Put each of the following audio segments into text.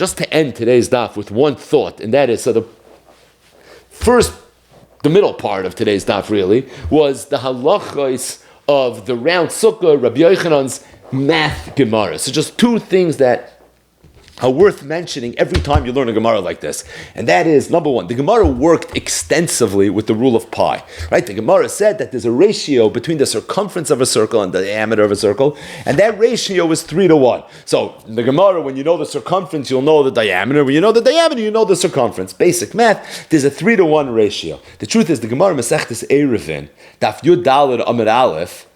just to end today's daf with one thought, and that is, so the middle part of today's daf really was the halachos of the round sukkah, Rabbi Yochanan's math Gemara. So just two things that are worth mentioning every time you learn a Gemara like this. And that is, number one, the Gemara worked extensively with the rule of pi. Right? The Gemara said that there's a ratio between the circumference of a circle and the diameter of a circle, and that ratio is 3-1. So in the Gemara, when you know the circumference, you'll know the diameter. When you know the diameter, you know the circumference. Basic math, there's a 3-1 ratio. The truth is, the Gemara Masechtas Eruvin, Daf Yud Daled Amud Aleph,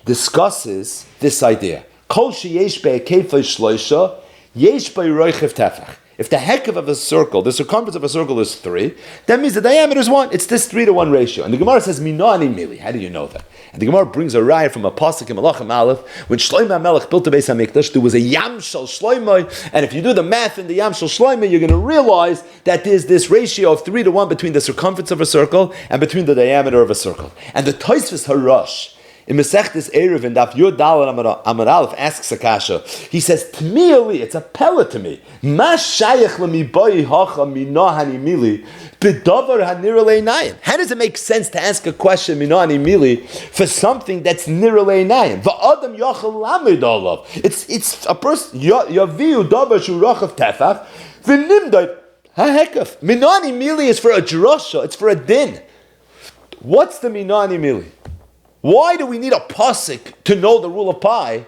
discusses this idea. Kol sheyesh be'ekefei shloisha, yesh b'roichev tefach. If the hekev of a circle, the circumference of a circle is 3, that means the diameter is 1. It's this 3-1 ratio. And the Gemara says, Minani mili. How do you know that? And the Gemara brings a raya from a pasuk in Malachim Aleph. When Shlomo HaMelech built the Beis HaMikdash, there was a Yam Shel Shlomo. And if you do the math in the Yam Shel Shlomo, you're going to realize that there's this ratio of 3-1 between the circumference of a circle and between the diameter of a circle. And the Tosfos Harash, in Masechtas Eruvin, Daf Yud Daled Amud Aleph, asks a kasha. He says, T'mi, it's a pella to me. Ma shayach l'mi boi hacha minah hanimili b'davar hanira le'inayim. How does it make sense to ask a question minah hanimili for something that's nira le'inayim? V'adam yachal lamid olav. It's a person yaviu davar shurachav tefach v'nimdai ha'hekaf. Minah hanimili is for a drasha. It's for a din. What's the minah hanimili? Why do we need a pasuk to know the rule of pi?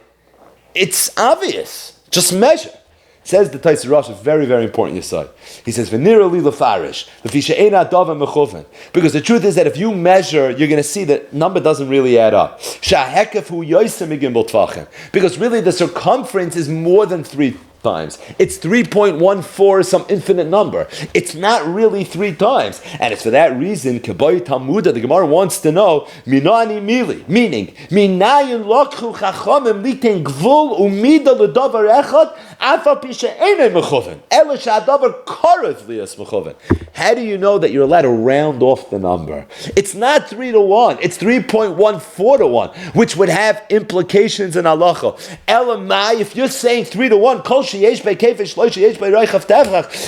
It's obvious. Just measure. Says the Taisir Rosh, is very, very important yesod. He says, "V'nira li lefarish, l'fisha eina davar mechuven." Because the truth is that if you measure, you're going to see that number doesn't really add up. Shahekef hu yoisem migimel tvachim. Because really the circumference is more than 3 times. It's 3.14, some infinite number. It's not really 3 times. And it's for that reason, K'boy Talmuda, the Gemara wants to know, Minani Mili, meaning, Minayin lokchu chachamim liten gvul umida l'davar echad, afa pisha einay mechuven, ela sha'adavar korev lias mechuven. How do you know that you're allowed to round off the number? It's not 3-1, it's 3.14-1, which would have implications in halacha. Elamai, if you're saying 3-1, kol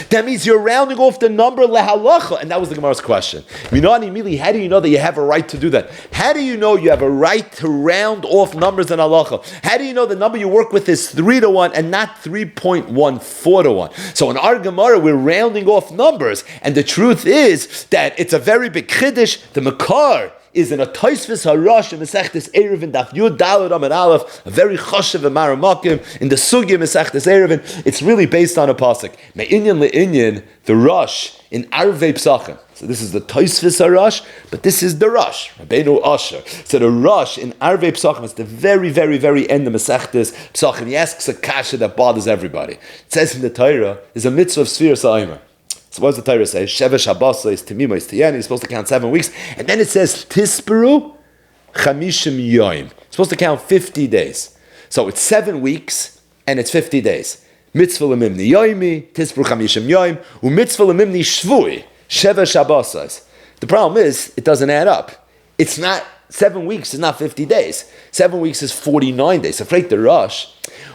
that means you're rounding off the number lehalacha, and that was the Gemara's question. How do you know that you have a right to do that? How do you know you have a right to round off numbers in halacha? How do you know the number you work with is 3-1 and not 3.14-1? So in our Gemara, we're rounding off numbers, and the truth is that it's a very big chiddush. The Makar is in a Tosfos Harash in Masechtas Eruvin Daf Yud Daled Amud Aleph, a very chashav and maramakim in the Sugya Masechtas Eruvin. It's really based on a pasuk. Me'inyan le'inyan, the Rosh in Arvei Psachim. So this is the Tosfos Harash, but this is the Rosh, Rabbeinu Asher. So the Rosh in Arvei Psachim is the very, very, very end of Masechtas Psachim. He asks a kasha that bothers everybody. It says in the Torah, there's a mitzvah of Sfir Sa'imer. So what does the Torah say? Shevesh Habasa is Timima is Tiyani. You're supposed to count 7 weeks. And then it says Tisperu Chamishim Yoim. You're supposed to count 50 days. So it's 7 weeks and it's 50 days. Mitzvah Lemimni Yoimi, Tisperu Chamishim Yoim, Umitzvah Lemimni Shvui, Shevesh Habasa. The problem is, it doesn't add up. It's not, 7 weeks is not 50 days. 7 weeks is 49 days. So Freit the Rosh,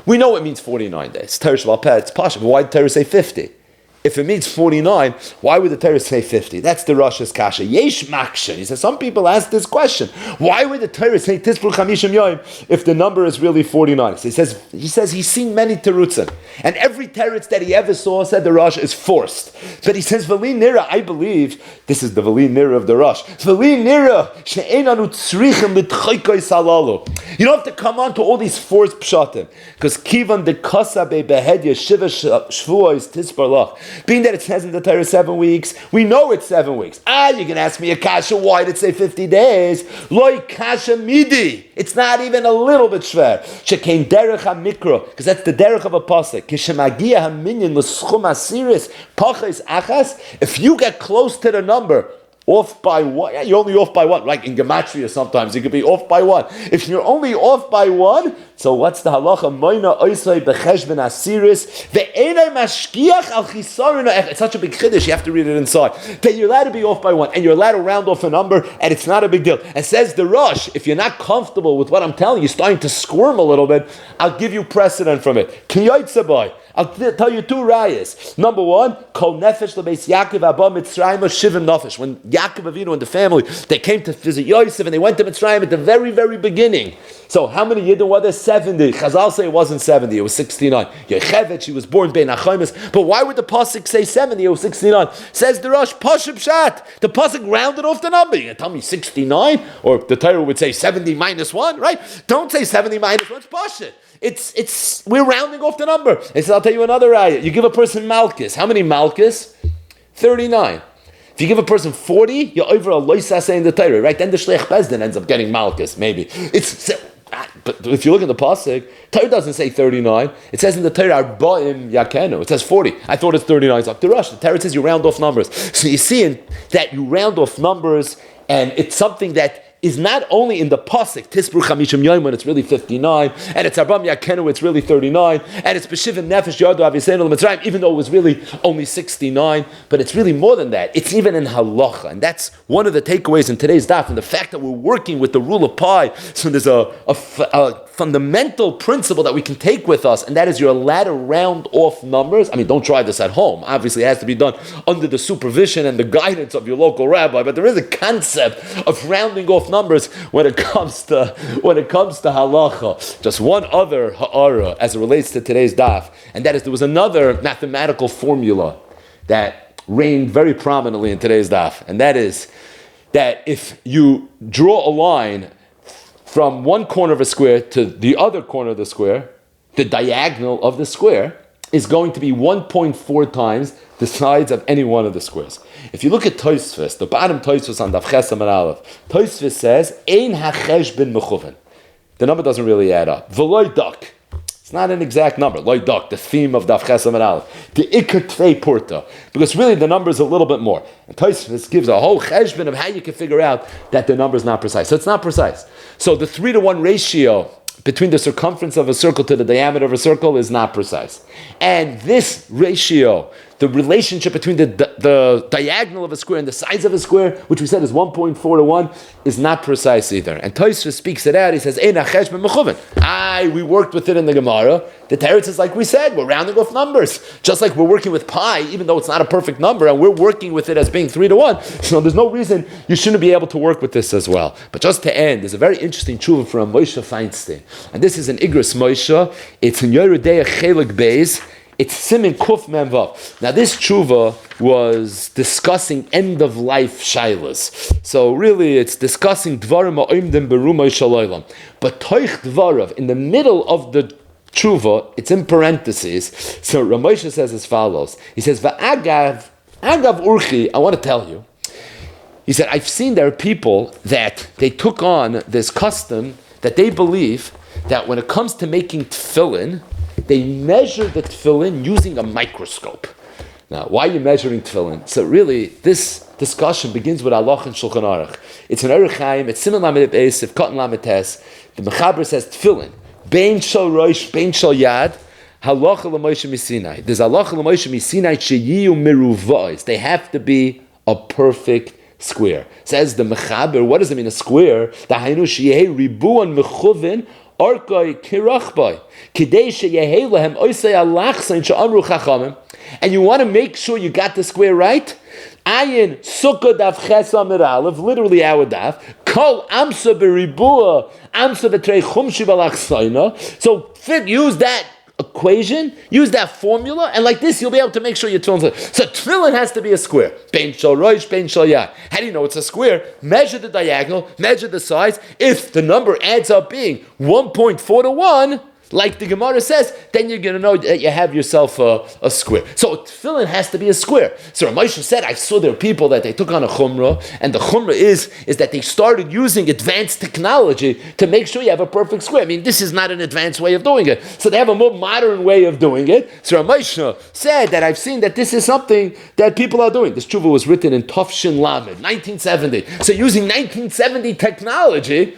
we know it means 49 days. Torah Shabbat Peh, it's Pasha, but why did Torah say 50? If it means 49, why would the Torah say 50? That's the Rosh's kasha. Yesh makshen. He says, some people ask this question. Why would the Torah say Tisbur Chamishim Yoim if the number is really 49? So he says he's seen many terutzim. And every teretz that he ever saw, said the Rosh, is forced. But he says, V'li nira, I believe, this is the V'li nira of the Rosh. V'li nira, she'enanu tzrichim l'tchoykoi salalu. You don't have to come on to all these forced pshatim. Because kivan de kasa be'behedya shiva shvuos tisbar lach. Being that it says in the Torah 7 weeks, we know it's 7 weeks. You can ask me a kasha, why did it say 50 days? Loi kasha midi. It's not even a little bit shver. Shekein derech ha-mikro, because that's the derech of a pasuk. Kishemagia ha-minyan l'schum asiris pachas achas. If you get close to the number, off by one, yeah, you're only off by one. Like in Gematria sometimes, you could be off by one. If you're only off by one, so what's the halacha? Moina oisay becheshben asiris ve'enay mashkiach al chisaron. It's such a big chiddush, you have to read it inside. That you're allowed to be off by one, and you're allowed to round off a number, and it's not a big deal. And says the Rosh, if you're not comfortable with what I'm telling you, starting to squirm a little bit, I'll give you precedent from it. Kiyotzaboy. I'll tell you two rayas. Number one, Kol Nefesh Lebeis Yaakov Abba Mitzrayim Shivim Nefesh. When Yaakov Avinu and the family, they came to visit Yosef and they went to Mitzrayim at the very, very beginning. So how many Yidden were there? 70. Chazal say it wasn't 70, it was 69. Yocheved, she was born Bein HaChaimis. But why would the Pasuk say 70? It was 69. Says the Rosh, Pashib Shat. The Pasuk rounded off the number. You can tell me 69? Or the Torah would say 70 minus 1, right? Don't say 70 minus 1, it's Pashib. We're rounding off the number. He says, I'll tell you another ayah. You give a person Malchus. How many Malchus? 39. If you give a person 40, you're over a loisase in the Torah, right? Then the Shlech Bezdin ends up getting Malchus, maybe. But if you look at the pasuk, Torah doesn't say 39. It says in the Torah, Arba'im Yakenu. It says 40. I thought it's 39. It's up to Rush. The Torah says you round off numbers. So you see that you round off numbers, and it's something that is not only in the pasuk, Tisbru Chamishim Yom, when it's really 59, and it's Arba'im Yakenu, it's really 39, and it's B'Shivim Nefesh Yadu Aviseinu L'Mitzrayim, even though it was really only 69, but it's really more than that. It's even in halacha, and that's one of the takeaways in today's daf, and the fact that we're working with the rule of pi. So there's a fundamental principle that we can take with us, and that is you're allowed to round off numbers. I mean, don't try this at home. Obviously, it has to be done under the supervision and the guidance of your local rabbi, but there is a concept of rounding off numbers when it comes to halacha. Just one other ha'ara as it relates to today's daf, and that is there was another mathematical formula that reigned very prominently in today's daf, and that is that if you draw a line from one corner of a square to the other corner of the square, the diagonal of the square is going to be 1.4 times the size of any one of the squares. If you look at Tosfos, the bottom Tosfos on Daf Ches Amud Aleph, Tosfos says, Ein hachesh bin mechuven. The number doesn't really add up. V'loy dak. It's not an exact number. Loy dak, the theme of Daf Ches Amud Aleph. The ikar tvei porta. Because really the number is a little bit more. And Tosfos gives a whole cheshbon of how you can figure out that the number is not precise. So it's not precise. So the 3-to-1 ratio between the circumference of a circle to the diameter of a circle is not precise. And this ratio, the relationship between the diagonal of a square and the size of a square, which we said is 1.4 to 1, is not precise either. And Tosfos speaks it out. He says, we worked with it in the Gemara. The teretz is like we said, we're rounding off numbers. Just like we're working with pi, even though it's not a perfect number, and we're working with it as being 3 to 1. So there's no reason you shouldn't be able to work with this as well. But just to end, there's a very interesting tshuva from Moshe Feinstein. And this is an Igros Moshe. It's in Yeridei Chelik Beis. It's Simin Kuf Memvav. Now this tshuva was discussing end-of-life shaylas. So really it's discussing Dvarim ha'oimdim berumay shalaylam. But Toich Dvarav, in the middle of the tshuva, it's in parentheses. So Ramosha says as follows. He says, Va'agav urchi, I want to tell you. He said, I've seen there are people that they took on this custom that they believe that when it comes to making tefillin, they measure the tefillin using a microscope. Now, why are you measuring tefillin? So really, this discussion begins with Allah and Shulchan Aruch. It's an Orach Chaim, it's Siman Lamed Beis, Katan Lamed Tes. The Mechaber says tefillin, Bein Shal Rosh, Bein Shal Yad, Halacha L'Moshe Misinai. There's Halacha L'Moshe Misinai Sheyiyu Meruvos. They have to be a perfect square. Says the Mechaber, what does it mean, a square? Dahainu Sheyeh Ribuan Mechuvin, Arkoi Kirachbai. Kidei Sheyeh Lehem Oisei Alachsain She'amru Chachamim. And you want to make sure you got the square right? Ayin Sukkah Daf Ches Amud Aleph, literally our daf. Kol Amsa Beribua, Amsa Betrei Chumshi Balachsaina. So use that equation, use that formula, and like this you'll be able to make sure your tefillin. So tefillin has to be a square. Bein shal rosh, bein shal yad. How do you know it's a square? Measure the diagonal, measure the size. If the number adds up being 1.4 to 1, like the Gemara says, then you're going to know that you have yourself a square. So tefillin has to be a square. So Ramosha said, I saw there are people that they took on a chumrah, and the chumrah is that they started using advanced technology to make sure you have a perfect square. I mean, this is not an advanced way of doing it. So they have a more modern way of doing it. So Ramosha said that I've seen that this is something that people are doing. This tshuva was written in Tov Shin Lamed, 1970. So using 1970 technology,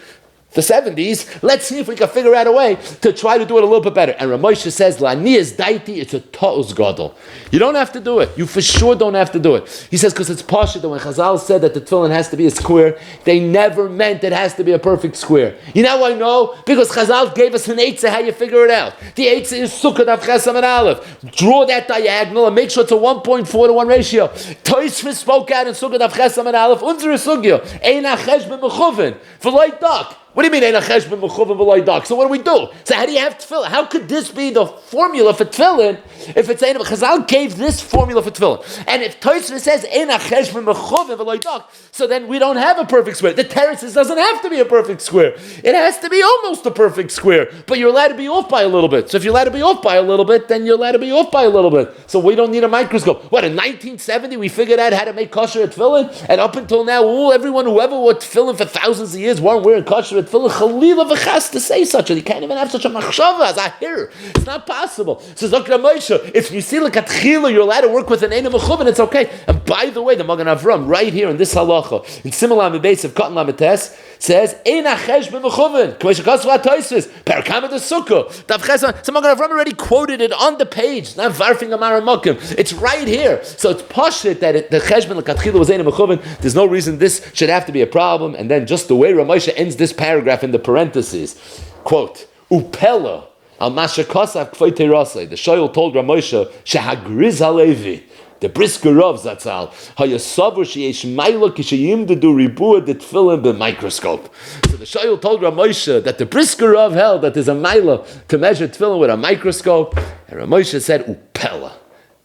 the 70s. Let's see if we can figure out a way to try to do it a little bit better. And Ramosha says, La'niyas daiti, it's a ta'us gadol. You don't have to do it. You for sure don't have to do it. He says, because it's pashut that when Chazal said that the tefillin has to be a square, they never meant it has to be a perfect square. You know how I know? Because Chazal gave us an eitzah how you figure it out. The eitzah is sukkah of chesam and aleph. Draw that diagonal and make sure it's a 1.4 to 1 ratio. Tosfos spoke out in sukkah of chesam and aleph. Unsere sugya. Ein ha-cheshbon mechuven. V'loi dak. What do you mean, ein ha-cheshbon mechuven v'loi dak? So what do we do? So how do you have tefillin? How could this be the formula for tefillin if it's ein? Chazal gave this formula for tefillin. And if Tosfos says ein ha-cheshbon mechuven v'loi dak, so then we don't have a perfect square. The terraces doesn't have to be a perfect square. It has to be almost a perfect square. But you're allowed to be off by a little bit. So if you're allowed to be off by a little bit, then you're allowed to be off by a little bit. So we don't need a microscope. What, in 1970 we figured out how to make kosher at tefillin? And up until now, whoever wore tefillin for thousands of years weren't wearing kosher at tefillin. Chalila v'chas to say such a, you can't even have such a machshava as I hear. It's not possible. So Zakra Moshe, if you see like at chila, you're allowed to work with an ein mechuven, it's okay. And by the way, the Magen Avram, right here in this halacha, in similar base of Cotton Lametes, says ein ha-cheshbon mechuven. K'may shekasvu ha-Tosfos, Parakama de Sukkah. So Magen Avram already quoted it on the page, not varfing amar makim. It's right here. So it's pashut that the cheshbon l'katchila was ein mechuven. There's no reason this should have to be a problem. And then just the way Ramosha ends this paragraph in the parentheses, quote, Upela al masha kosav k'fay teirasei. The Shoyal told Ramosha, shehagriz halevi, the brisker Rav Zatzal, hayasavar sheyesh maila kishayim dedu ribua the tefillin b'microscope. So the Shoyal told Ramosha that the brisker Rav held that there's a maila to measure tefillin with a microscope, and Ramosha said, Upela.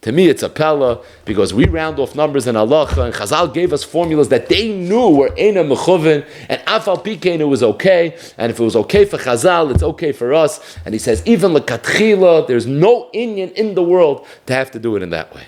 To me, it's a pella because we round off numbers in halacha, and Chazal gave us formulas that they knew were eina mechuven, and afal pikein it was okay, and if it was okay for Chazal, it's okay for us. And he says, even lekatchila, there's no inyan in the world to have to do it in that way.